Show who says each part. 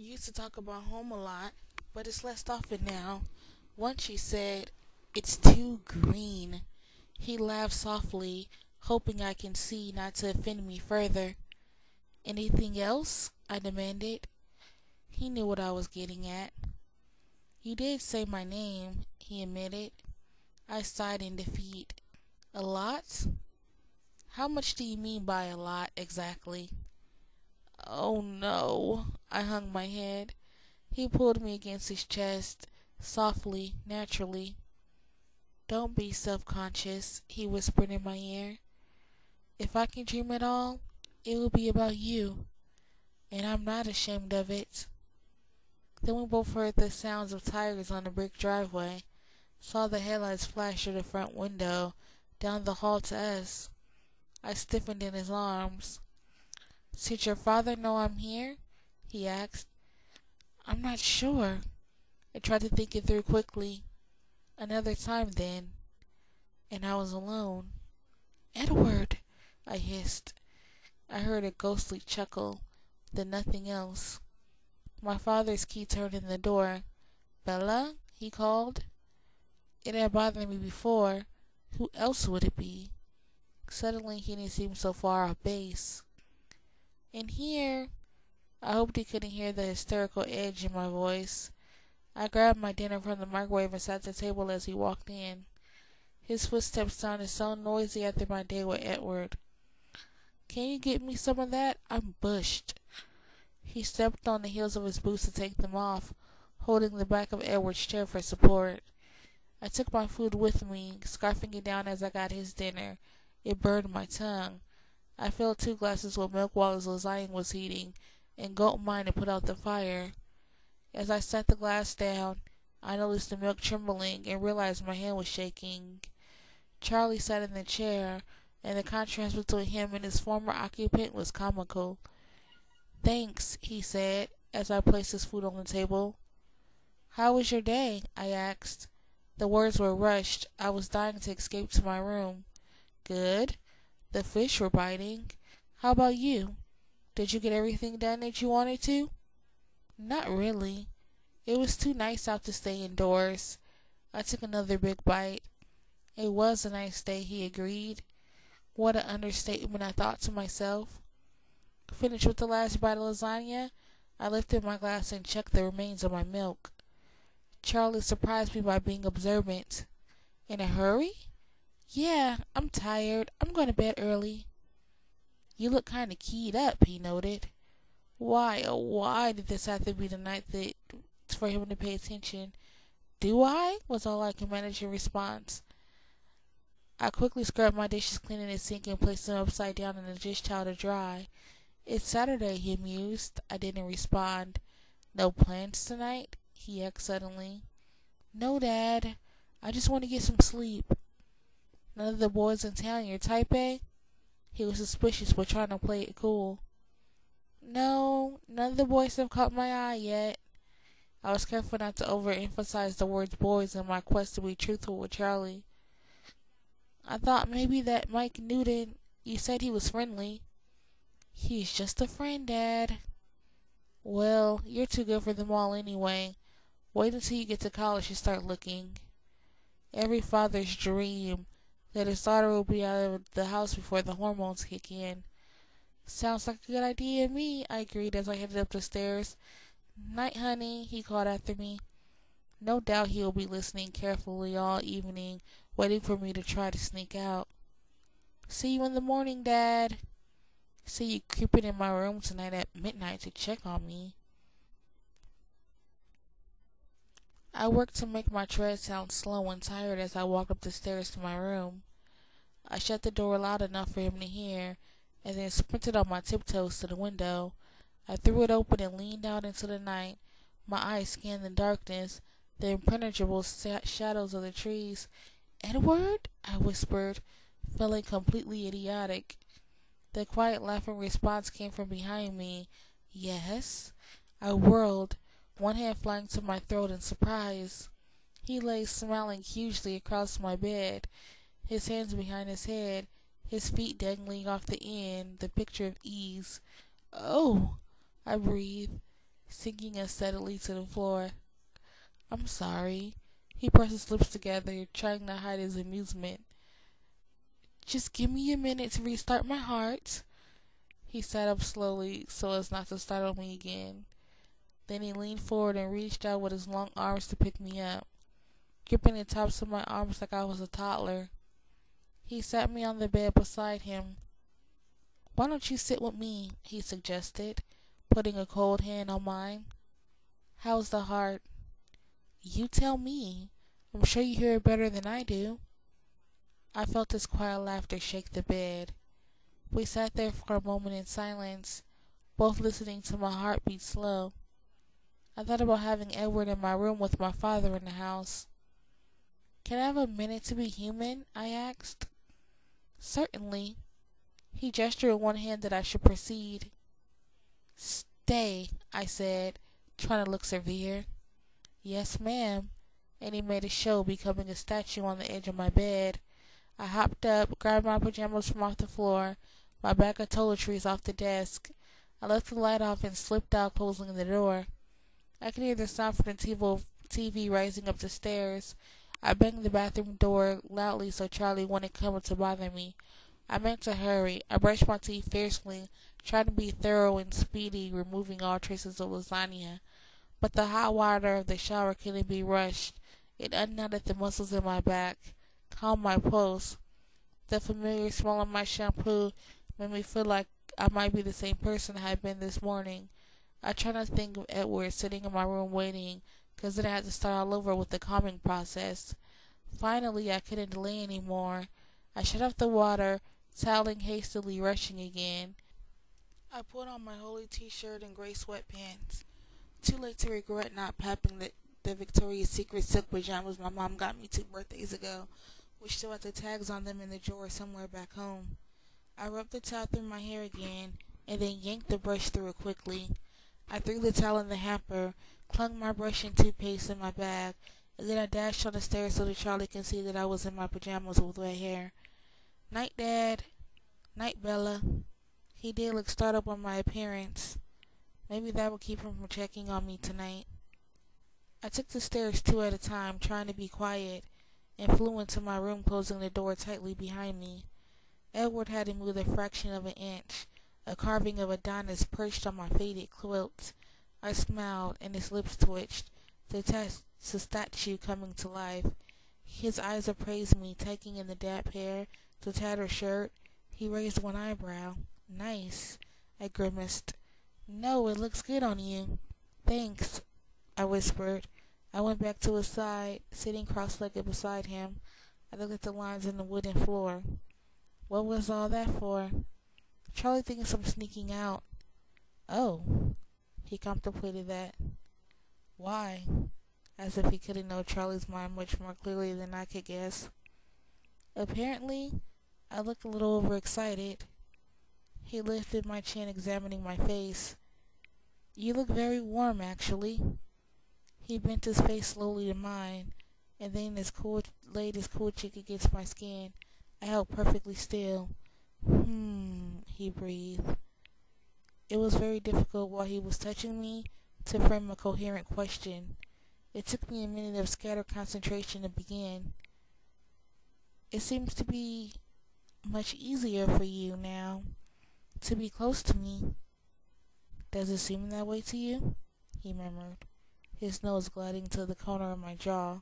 Speaker 1: used to talk about home a lot, but it's less often now. Once she said, "It's too green." He laughed softly, hoping I can see not to offend me further. "Anything else?" I demanded. He knew what I was getting at. "You did say my name," he admitted. I sighed in defeat. "A lot?" "How much do you mean by a lot, exactly?" "Oh no." I hung my head. He pulled me against his chest, softly, naturally. "Don't be self-conscious," he whispered in my ear. "If I can dream at all, it will be about you, and I'm not ashamed of it." Then we both heard the sounds of tires on the brick driveway, saw the headlights flash through the front window, down the hall to us. I stiffened in his arms. "Should your father know I'm here?" he asked. "I'm not sure." I tried to think it through quickly. Another time then, and I was alone. "Edward!" I hissed. I heard a ghostly chuckle, then nothing else. My father's key turned in the door. "Bella?" he called. It had bothered me before. Who else would it be? Suddenly he didn't seem so far off base. "In here." I hoped he couldn't hear the hysterical edge in my voice. I grabbed my dinner from the microwave and sat at the table as he walked in. His footsteps sounded so noisy after my day with Edward. "Can you get me some of that? I'm bushed." He stepped on the heels of his boots to take them off, holding the back of Edward's chair for support. I took my food with me, scarfing it down as I got his dinner. It burned my tongue. I filled 2 glasses with milk while his lasagna was heating, and gulped mine to put out the fire. As I set the glass down, I noticed the milk trembling and realized my hand was shaking. Charlie sat in the chair, and the contrast between him and his former occupant was comical. "Thanks," he said, as I placed his food on the table. "How was your day?" I asked. The words were rushed. I was dying to escape to my room. "Good." The fish were biting. "How about you? Did you get everything done that you wanted to?" "Not really. It was too nice out to stay indoors." I took another big bite. "It was a nice day," he agreed. What an understatement, I thought to myself. Finished with the last bite of lasagna, I lifted my glass and checked the remains of my milk. Charlie surprised me by being observant. "In a hurry?" "Yeah, I'm tired. I'm going to bed early." "You look kind of keyed up," he noted. Why, oh why did this have to be the night that for him to pay attention? "Do I?" was all I could manage in response. I quickly scrubbed my dishes clean in the sink and placed them upside down in the dish towel to dry. "It's Saturday," he mused. I didn't respond. "No plans tonight?" he asked suddenly. "No, Dad. I just want to get some sleep." "None of the boys in town your type, eh?" He was suspicious but trying to play it cool. "No, none of the boys have caught my eye yet." I was careful not to overemphasize the words boys in my quest to be truthful with Charlie. "I thought maybe that Mike Newton, you said he was friendly." "He's just a friend, Dad." "Well, you're too good for them all anyway. Wait until you get to college and start looking." Every father's dream that his daughter will be out of the house before the hormones kick in. "Sounds like a good idea to me," I agreed as I headed up the stairs. "Night, honey," he called after me. No doubt he will be listening carefully all evening, waiting for me to try to sneak out. "See you in the morning, Dad." "See you creeping in my room tonight at midnight to check on me." I worked to make my tread sound slow and tired as I walked up the stairs to my room. I shut the door loud enough for him to hear, and then sprinted on my tiptoes to the window. I threw it open and leaned out into the night. My eyes scanned the darkness, the impenetrable shadows of the trees. "Edward?" I whispered, feeling completely idiotic. The quiet laughing response came from behind me. "Yes?" I whirled, one hand flying to my throat in surprise. He lay smiling hugely across my bed, his hands behind his head, his feet dangling off the end, the picture of ease. "Oh!" I breathed. sinking unsteadily to the floor. I'm sorry. He pressed his lips together, trying to hide his amusement. Just give me a minute to restart my heart. He sat up slowly so as not to startle me again. Then he leaned forward and reached out with his long arms to pick me up, gripping the tops of my arms like I was a toddler. He sat me on the bed beside him. Why don't you sit with me? He suggested, putting a cold hand on mine. How's the heart? You tell me. I'm sure you hear it better than I do. I felt his quiet laughter shake the bed. We sat there for a moment in silence, both listening to my heartbeat slow. I thought about having Edward in my room with my father in the house. Can I have a minute to be human? I asked. Certainly. He gestured with one hand that I should proceed. Stay, I said, trying to look severe. Yes, ma'am. And he made a show, becoming a statue on the edge of my bed. I hopped up, grabbed my pajamas from off the floor, my bag of toiletries off the desk. I left the light off and slipped out, closing the door. I could hear the sound from the TV rising up the stairs. I banged the bathroom door loudly so Charlie wouldn't come to bother me. I meant to hurry. I brushed my teeth fiercely, trying to be thorough and speedy, removing all traces of lasagna. But the hot water of the shower couldn't be rushed. It unknotted the muscles in my back, calmed my pulse. The familiar smell of my shampoo made me feel like I might be the same person I had been this morning. I tried not to think of Edward sitting in my room waiting, because then I had to start all over with the calming process. Finally, I couldn't delay any more. I shut off the water, toweling hastily, rushing again. I put on my holy t-shirt and gray sweatpants. Too late to regret not packing the Victoria's Secret silk pajamas my mom got me 2 birthdays ago, which still had the tags on them in the drawer somewhere back home. I rubbed the towel through my hair again, and then yanked the brush through it quickly. I threw the towel in the hamper, clung my brush and toothpaste in my bag, and then I dashed on the stairs so that Charlie could see that I was in my pajamas with wet hair. Night, Dad. Night, Bella. He did look startled by my appearance. Maybe that would keep him from checking on me tonight. I took the stairs 2 at a time, trying to be quiet, and flew into my room, closing the door tightly behind me. Edward hadn't moved a fraction of an inch. A carving of Adonis perched on my faded quilt. I smiled, and his lips twitched, the statue coming to life. His eyes appraised me, taking in the damp hair, the tattered shirt. He raised one eyebrow. Nice, I grimaced. No, it looks good on you. Thanks, I whispered. I went back to his side, sitting cross-legged beside him. I looked at the lines in the wooden floor. What was all that for? Charlie thinks I'm sneaking out. Oh, he contemplated that. Why? As if he couldn't know Charlie's mind much more clearly than I could guess. Apparently, I looked a little overexcited. He lifted my chin, examining my face. You look very warm, actually. He bent his face slowly to mine, and then laid his cool cheek against my skin. I held perfectly still. He breathed. It was very difficult while he was touching me to frame a coherent question. It took me a minute of scattered concentration to begin. It seems to be much easier for you now to be close to me. Does it seem that way to you? He murmured, his nose gliding to the corner of my jaw.